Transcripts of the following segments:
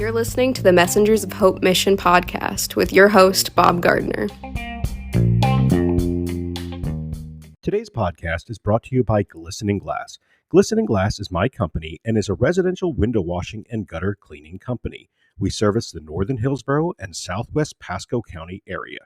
You're listening to the Messengers of Hope Mission podcast with your host, Bob Gardner. Today's podcast is brought to you by Glistening Glass. Glistening Glass is my company and is a residential window washing and gutter cleaning company. We service the northern Hillsborough and southwest Pasco County area.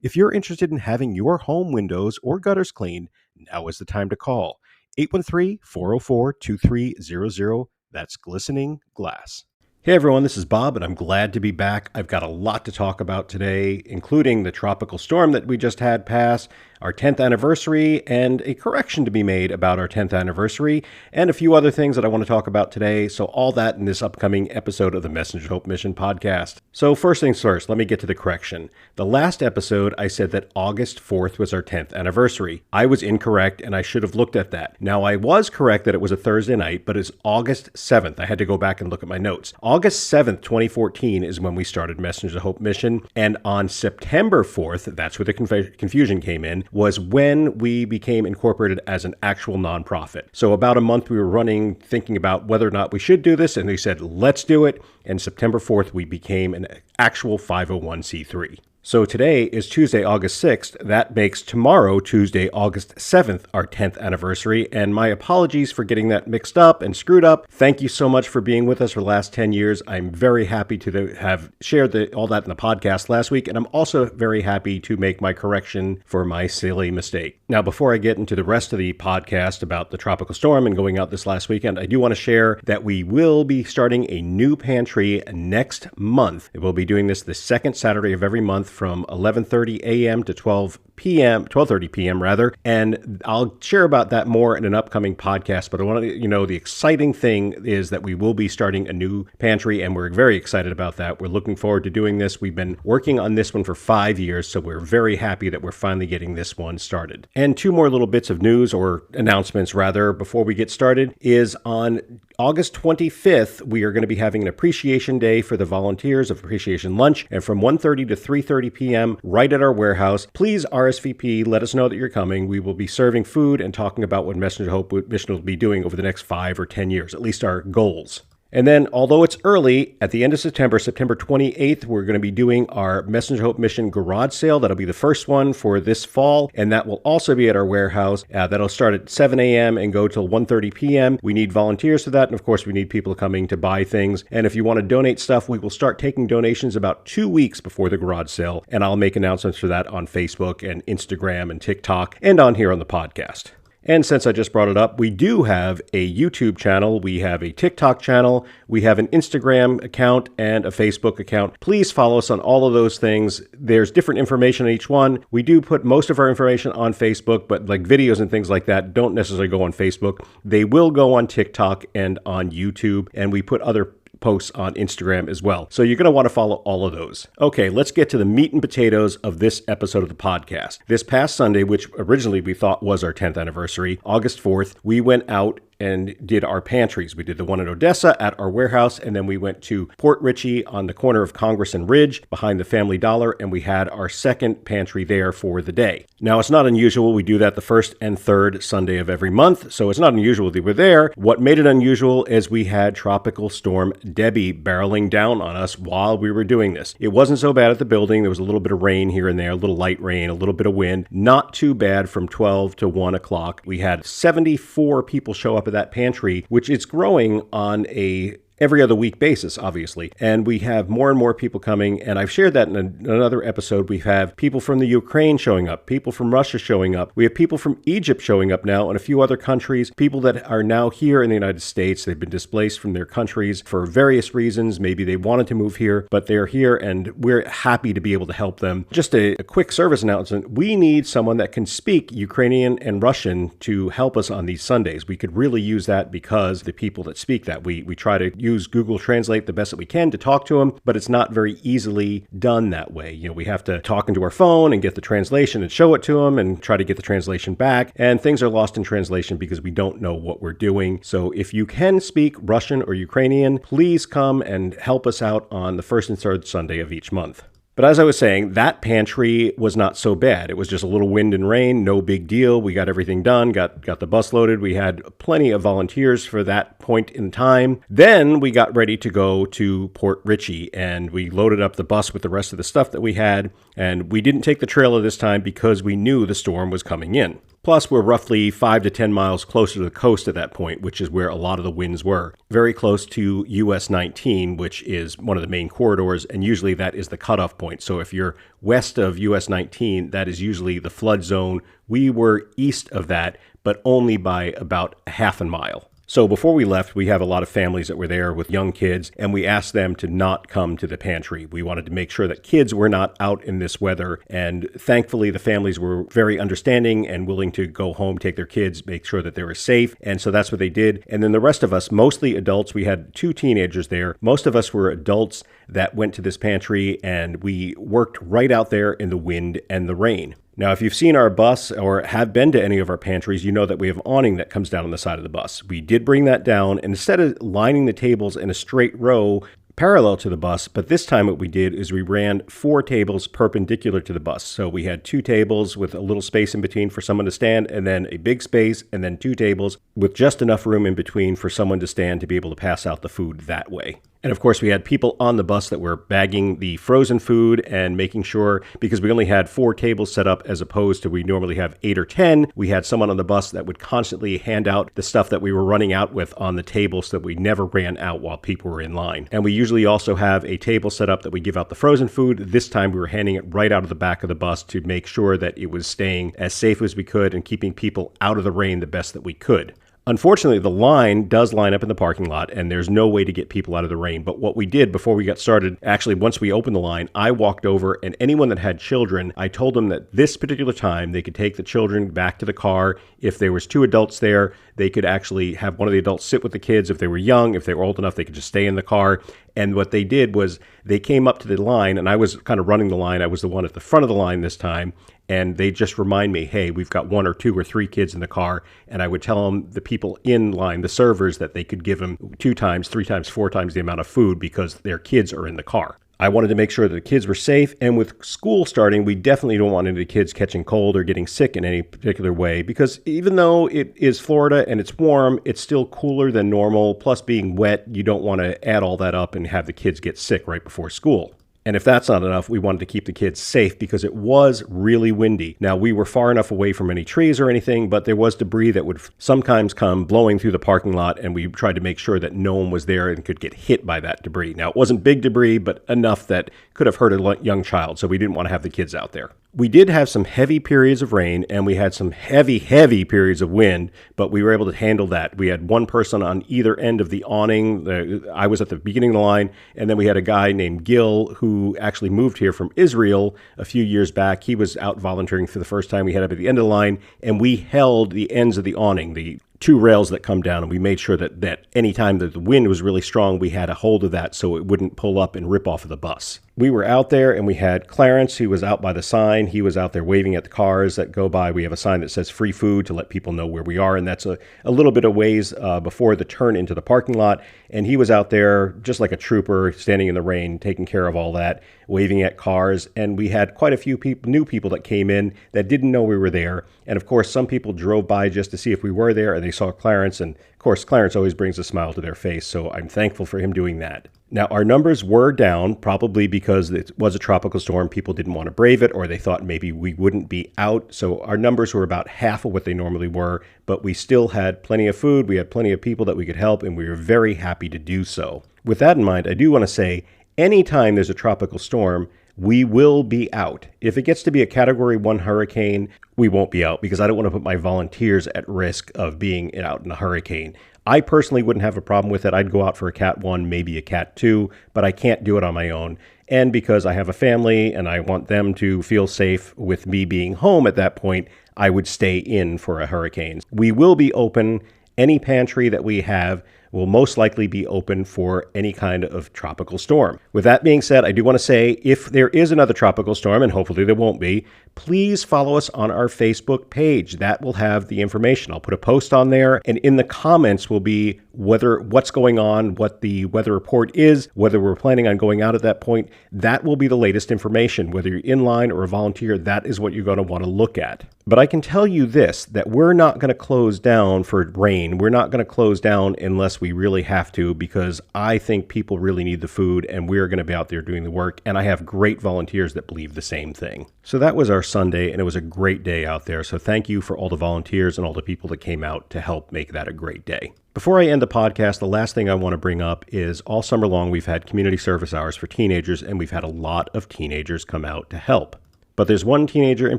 If you're interested in having your home windows or gutters cleaned, now is the time to call. 813-404-2300. That's Glistening Glass. Hey everyone, this is Bob, and I'm glad to be back. I've got a lot to talk about today, including the tropical storm that we just had pass, our 10th anniversary, and a correction to be made about our 10th anniversary, and a few other things that I want to talk about today. So all that in this upcoming episode of the Messenger Hope Mission podcast. So first things first, let me get to the correction. The last episode, I said that August 4th was our 10th anniversary. I was incorrect, and I should have looked at that. Now, I was correct that it was a Thursday night, but it's August 7th. I had to go back and look at my notes. August 7th, 2014 is when we started Messenger Hope Mission, and on September 4th, that's where the confusion came in, was when we became incorporated as an actual nonprofit. So about a month we were running, thinking about whether or not we should do this, and they said, let's do it, and September 4th we became an actual 501c3. So today is Tuesday, August 6th. That makes tomorrow, Tuesday, August 7th, our 10th anniversary. And my apologies for getting that mixed up and screwed up. Thank you so much for being with us for the last 10 years. I'm very happy to have shared all that in the podcast last week. And I'm also very happy to make my correction for my silly mistake. Now, before I get into the rest of the podcast about the tropical storm and going out this last weekend, I do want to share that we will be starting a new pantry next month. We'll be doing this the second Saturday of every month from 11:30 a.m. to 12:30 p.m. rather, and I'll share about that more in an upcoming podcast, but I want to the exciting thing is that we will be starting a new pantry, and we're very excited about that. We're looking forward to doing this. We've been working on this one for 5 years, so we're very happy that we're finally getting this one started. And two more little bits of news, or announcements rather, before we get started, is on August 25th, we are going to be having an appreciation day for the volunteers of Appreciation Lunch, and from 1:30 to 3:30 p.m. right at our warehouse. Please RSVP, let us know that you're coming. We will be serving food and talking about what Messenger Hope Mission will be doing over the next 5 or 10 years, at least our goals. And then, although it's early, at the end of September 28th, we're going to be doing our Messenger Hope Mission garage sale. That'll be the first one for this fall, and that will also be at our warehouse. That'll start at 7 a.m. and go till 1:30 p.m. We need volunteers for that, and of course, we need people coming to buy things. And if you want to donate stuff, we will start taking donations about 2 weeks before the garage sale, and I'll make announcements for that on Facebook and Instagram and TikTok and on here on the podcast. And since I just brought it up, we do have a YouTube channel, we have a TikTok channel, we have an Instagram account, and a Facebook account. Please follow us on all of those things. There's different information on each one. We do put most of our information on Facebook, but like videos and things like that don't necessarily go on Facebook. They will go on TikTok and on YouTube, and we put other posts on Instagram as well. So you're going to want to follow all of those. Okay, let's get to the meat and potatoes of this episode of the podcast. This past Sunday, which originally we thought was our 10th anniversary, August 4th, we went out and did our pantries. We did the one in Odessa at our warehouse, and then we went to Port Richey on the corner of Congress and Ridge behind the Family Dollar, and we had our second pantry there for the day. Now, it's not unusual. We do that the first and third Sunday of every month, so it's not unusual that we're there. What made it unusual is we had Tropical Storm Debby barreling down on us while we were doing this. It wasn't so bad at the building. There was a little bit of rain here and there, a little light rain, a little bit of wind. Not too bad from 12 to 1 o'clock. We had 74 people show up at that pantry, which is growing on a every other week basis, obviously. And we have more and more people coming, and I've shared that in another episode. We have people from the Ukraine showing up, people from Russia showing up. We have people from Egypt showing up now, and a few other countries, people that are now here in the United States. They've been displaced from their countries for various reasons. Maybe they wanted to move here, but they're here, and we're happy to be able to help them. Just a quick service announcement. We need someone that can speak Ukrainian and Russian to help us on these Sundays. We could really use that because the people that speak that, we try to use Google Translate the best that we can to talk to them, but it's not very easily done that way. We have to talk into our phone and get the translation and show it to them and try to get the translation back, and things are lost in translation because we don't know what we're doing. So if you can speak Russian or Ukrainian, please come and help us out on the first and third Sunday of each month. But as I was saying, that pantry was not so bad. It was just a little wind and rain, no big deal. We got everything done, got the bus loaded. We had plenty of volunteers for that point in time. Then we got ready to go to Port Richey, and we loaded up the bus with the rest of the stuff that we had. And we didn't take the trailer this time because we knew the storm was coming in. Plus, we're roughly 5 to 10 miles closer to the coast at that point, which is where a lot of the winds were. Very close to US 19, which is one of the main corridors, and usually that is the cutoff point. So if you're west of US 19, that is usually the flood zone. We were east of that, but only by about a half a mile. So before we left, we have a lot of families that were there with young kids, and we asked them to not come to the pantry. We wanted to make sure that kids were not out in this weather, and thankfully the families were very understanding and willing to go home, take their kids, make sure that they were safe, and so that's what they did. And then the rest of us, mostly adults, we had 2 teenagers there. Most of us were adults that went to this pantry, and we worked right out there in the wind and the rain. Now, if you've seen our bus or have been to any of our pantries, you know that we have awning that comes down on the side of the bus. We did bring that down, and instead of lining the tables in a straight row parallel to the bus, but this time what we did is we ran 4 tables perpendicular to the bus. So we had 2 tables with a little space in between for someone to stand, and then a big space, and then 2 tables with just enough room in between for someone to stand to be able to pass out the food that way. And of course, we had people on the bus that were bagging the frozen food and making sure, because we only had 4 tables set up as opposed to we normally have 8 or 10, we had someone on the bus that would constantly hand out the stuff that we were running out with on the table so that we never ran out while people were in line. And we usually also have a table set up that we give out the frozen food. This time we were handing it right out of the back of the bus to make sure that it was staying as safe as we could and keeping people out of the rain the best that we could. Unfortunately, the line does line up in the parking lot, and there's no way to get people out of the rain. But what we did before we got started, actually, once we opened the line, I walked over, and anyone that had children, I told them that this particular time, they could take the children back to the car. If there was 2 adults there, they could actually have one of the adults sit with the kids. If they were young, if they were old enough, they could just stay in the car. And what they did was they came up to the line, and I was kind of running the line. I was the one at the front of the line this time. And they just remind me, hey, we've got 1 or 2 or 3 kids in the car. And I would tell them, the people in line, the servers, that they could give them 2 times, 3 times, 4 times the amount of food because their kids are in the car. I wanted to make sure that the kids were safe. And with school starting, we definitely don't want any of the kids catching cold or getting sick in any particular way, because even though it is Florida and it's warm, it's still cooler than normal. Plus being wet, you don't want to add all that up and have the kids get sick right before school. And if that's not enough, we wanted to keep the kids safe because it was really windy. Now, we were far enough away from any trees or anything, but there was debris that would sometimes come blowing through the parking lot, and we tried to make sure that no one was there and could get hit by that debris. Now, it wasn't big debris, but enough that could have hurt a young child, so we didn't want to have the kids out there. We did have some heavy periods of rain, and we had some heavy periods of wind, but we were able to handle that. We had 1 person on either end of the awning. I was at the beginning of the line, and then we had a guy named Gil who actually moved here from Israel a few years back. He was out volunteering for the first time. We had up at the end of the line, and we held the ends of the awning, the 2 rails that come down, and we made sure that any time that the wind was really strong, we had a hold of that so it wouldn't pull up and rip off of the bus. We were out there, and we had Clarence, who was out by the sign. He was out there waving at the cars that go by. We have a sign that says free food to let people know where we are, and that's a little bit of ways before the turn into the parking lot. And he was out there just like a trooper, standing in the rain, taking care of all that, waving at cars. And we had quite a few new people that came in that didn't know we were there. And of course, some people drove by just to see if we were there, and they saw Clarence. And of course, Clarence always brings a smile to their face, so I'm thankful for him doing that. Now, our numbers were down, probably because it was a tropical storm. People didn't want to brave it, or they thought maybe we wouldn't be out. So our numbers were about half of what they normally were, but we still had plenty of food. We had plenty of people that we could help, and we were very happy to do so. With that in mind, I do want to say, anytime there's a tropical storm, we will be out. If it gets to be a Category 1 hurricane, we won't be out because I don't want to put my volunteers at risk of being out in a hurricane. I personally wouldn't have a problem with it. I'd go out for a Cat 1, maybe a Cat 2, but I can't do it on my own. And because I have a family and I want them to feel safe with me being home at that point, I would stay in for a hurricane. We will be open. Any pantry that we have, will most likely be open for any kind of tropical storm. With that being said, I do want to say if there is another tropical storm, and hopefully there won't be, please follow us on our Facebook page. That will have the information. I'll put a post on there, and in the comments will be what's going on, what the weather report is, whether we're planning on going out at that point. That will be the latest information. Whether you're in line or a volunteer, that is what you're going to want to look at. But I can tell you this, that we're not going to close down for rain. We're not going to close down unless we really have to, because I think people really need the food and we're going to be out there doing the work. And I have great volunteers that believe the same thing. So that was our Sunday, and it was a great day out there. So thank you for all the volunteers and all the people that came out to help make that a great day. Before I end the podcast, the last thing I want to bring up is all summer long we've had community service hours for teenagers, and we've had a lot of teenagers come out to help. But there's one teenager in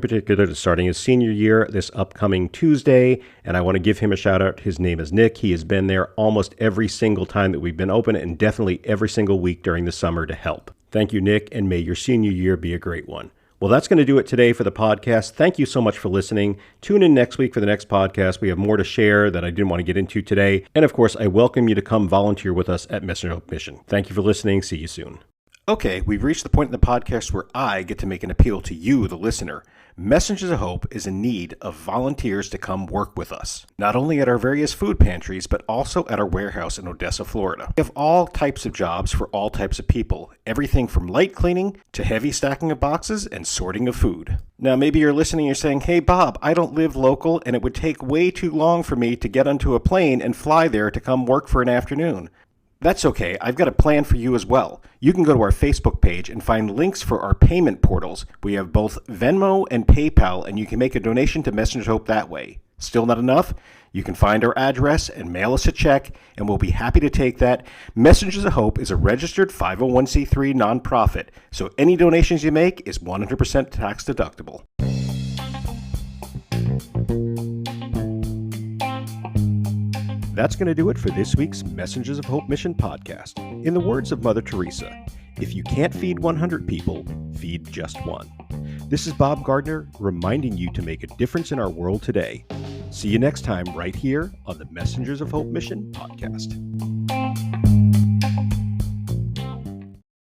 particular that's starting his senior year this upcoming Tuesday, and I want to give him a shout out. His name is Nick. He has been there almost every single time that we've been open, and definitely every single week during the summer to help. Thank you, Nick, and may your senior year be a great one. Well, that's going to do it today for the podcast. Thank you so much for listening. Tune in next week for the next podcast. We have more to share that I didn't want to get into today. And of course, I welcome you to come volunteer with us at Messenger Hope Mission. Thank you for listening. See you soon. Okay, we've reached the point in the podcast where I get to make an appeal to you, the listener. Messengers of Hope is in need of volunteers to come work with us, not only at our various food pantries, but also at our warehouse in Odessa, Florida. We have all types of jobs for all types of people, everything from light cleaning to heavy stacking of boxes and sorting of food. Now, maybe you're listening, you're saying, hey, Bob, I don't live local, and it would take way too long for me to get onto a plane and fly there to come work for an afternoon. That's okay. I've got a plan for you as well. You can go to our Facebook page and find links for our payment portals. We have both Venmo and PayPal, and you can make a donation to Messenger Hope that way. Still not enough? You can find our address and mail us a check, and we'll be happy to take that. Messengers of Hope is a registered 501c3 nonprofit, so any donations you make is 100% tax deductible. That's going to do it for this week's Messengers of Hope Mission podcast. In the words of Mother Teresa, if you can't feed 100 people, feed just one. This is Bob Gardner reminding you to make a difference in our world today. See you next time right here on the Messengers of Hope Mission podcast.